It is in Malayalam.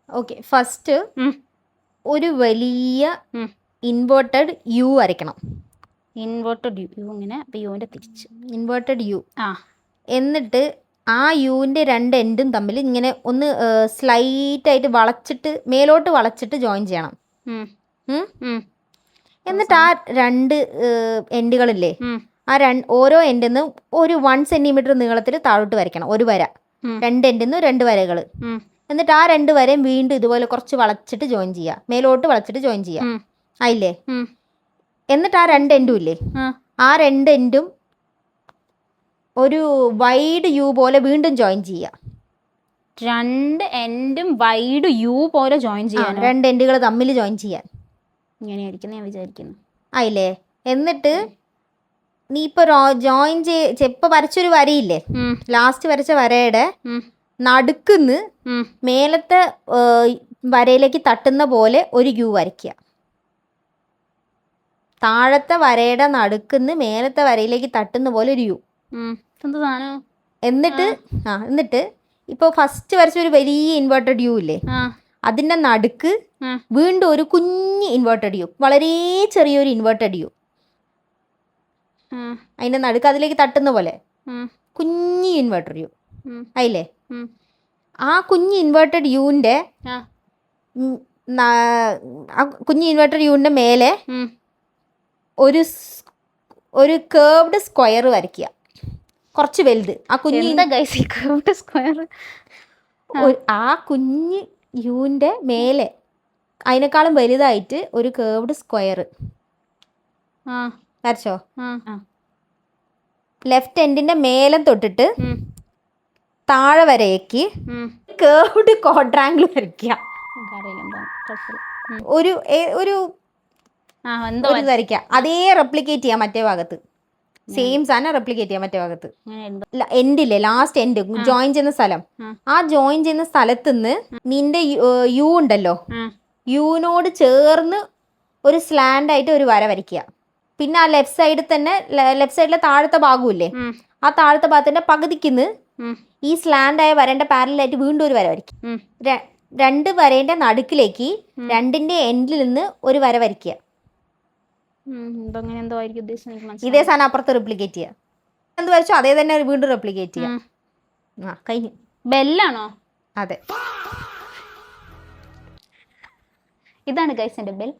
ഓക്കെ, ഫസ്റ്റ് ഒരു വലിയ ഇൻവേർട്ടഡ് യു വരയ്ക്കണം. ഇൻവേർട്ടഡ് യു ഇങ്ങനെ, അപ്പോൾ യുവിൻ്റെ തിരിച്ച് ഇൻവേർട്ടഡ് യു. എന്നിട്ട് ആ യുവിൻ്റെ രണ്ട് എൻഡും തമ്മിൽ ഇങ്ങനെ ഒന്ന് സ്ലൈറ്റായിട്ട് വളച്ചിട്ട് മേലോട്ട് വളച്ചിട്ട് ജോയിൻ ചെയ്യണം. എന്നിട്ട് ആ രണ്ട് എൻഡുകളില്ലേ, ആ ഓരോ എൻഡിൽ നിന്ന് ഒരു 1 സെന്റിമീറ്റർ നീളത്തിൽ താഴോട്ട് വരയ്ക്കണം. ഒരു വര, രണ്ട് എൻഡിൽ നിന്ന് 2 വരകൾ. എന്നിട്ട് ആ 2 വരയും വീണ്ടും ഇതുപോലെ കുറച്ച് വളച്ചിട്ട് ജോയിൻ ചെയ്യുക, മേലോട്ട് വളച്ചിട്ട് ജോയിൻ ചെയ്യുക. ആയില്ലേ? എന്നിട്ട് ആ 2 എൻഡും ഇല്ലേ, ആ 2 എൻഡും ഒരു വൈഡ് യു പോലെ വീണ്ടും ജോയിൻ ചെയ്യുക. 2 എൻഡും വൈഡ് യു പോലെ ജോയിൻ ചെയ്യാൻ, 2 എൻഡുകൾ തമ്മിൽ ജോയിൻ ചെയ്യാൻ. ഇങ്ങനെയായിരിക്കും ഞാൻ വിചാരിക്കുന്നു. ആയില്ലേ? എന്നിട്ട് നീ ഇപ്പോൾ ജോയിൻ ഇപ്പോൾ വരച്ചൊരു വരയില്ലേ, ലാസ്റ്റ് വരച്ച വരയുടെ നടുക്കുന്ന് മേലത്തെ വരയിലേക്ക് തട്ടുന്ന പോലെ ഒരു യു വരയ്ക്കുക. താഴത്തെ വരയുടെ നടുക്കുന്ന് മേലത്തെ വരയിലേക്ക് തട്ടുന്ന പോലെ ഒരു യു. എന്നിട്ട് ഇപ്പോൾ ഫസ്റ്റ് വരച്ച ഒരു വലിയ ഇൻവേർട്ടഡ് യു ഇല്ലേ, അതിൻ്റെ നടുക്ക് വീണ്ടും ഒരു കുഞ്ഞ് ഇൻവേർട്ടഡ് യു, വളരെ ചെറിയൊരു ഇൻവേർട്ടഡ് യു. അതിൻ്റെ നടുക്ക് അതിലേക്ക് തട്ടുന്ന പോലെ കുഞ്ഞ് ഇൻവേർട്ടഡ് യു. ആയില്ലേ? ആ കുഞ്ഞ് ഇൻവേർട്ടഡ് യുവിൻ്റെ മേലെ ഒരു കേർവ്ഡ് സ്ക്വയർ വരയ്ക്കുക, കുറച്ച് വലുത്. ആ കുഞ്ഞ് സ്ക്വയർ, ആ കുഞ്ഞ് യുവിൻ്റെ മേലെ അതിനേക്കാളും വലുതായിട്ട് ഒരു കേർവ്ഡ് സ്ക്വയർ വരച്ചോ. ലെഫ്റ്റ് എൻഡിൻ്റെ മേലെ തൊട്ടിട്ട് താഴെ വരയ്ക്ക് കേർവ്ഡ് ക്വാഡ്രാങ്കിൾ വരയ്ക്കുക. ഒരു വരയ്ക്കുക. അതേ റെപ്ലിക്കേറ്റ് ചെയ്യാം മറ്റേ ഭാഗത്ത്, സെയിം സാധനം റെപ്ലിക്കേറ്റ് ചെയ്യാം മറ്റേ ഭാഗത്ത്. എൻഡില്ലേ, ലാസ്റ്റ് എൻഡ് ജോയിൻ ചെയ്യുന്ന സ്ഥലം, ആ ജോയിൻ ചെയ്യുന്ന സ്ഥലത്തുനിന്ന് നിന്റെ യു ഉണ്ടല്ലോ, യുവിനോട് ചേർന്ന് ഒരു സ്ലാൻഡ് ആയിട്ട് ഒരു വര വരയ്ക്കുക. പിന്നെ ആ ലെഫ്റ്റ് സൈഡിൽ തന്നെ, ലെഫ്റ്റ് സൈഡിലെ താഴത്തെ ഭാഗമില്ലേ, ആ താഴത്തെ ഭാഗത്തിന്റെ പകുതിക്കുന്ന് ഈ സ്ലാൻഡ് ആയ വരേണ്ട പാരലായിട്ട് വീണ്ടും ഒരു വര വരയ്ക്കും. 2 വരേന്റെ നടുക്കിലേക്ക് 2ന്റെ എൻഡിൽ നിന്ന് ഒരു വര വരയ്ക്കുക. ഇതേ സാധനം അപ്പുറത്ത് റെപ്ലിക്കേറ്റ് ചെയ്യുക. എന്ത് വരച്ചോ അതേ തന്നെ വീണ്ടും റെപ്ലിക്കേറ്റ് ചെയ്യുക. കഴിഞ്ഞു. ബെല്ലാണോ? അതെ, ഇതാണ് ഗൈസ് എൻ്റെ ബെൽ.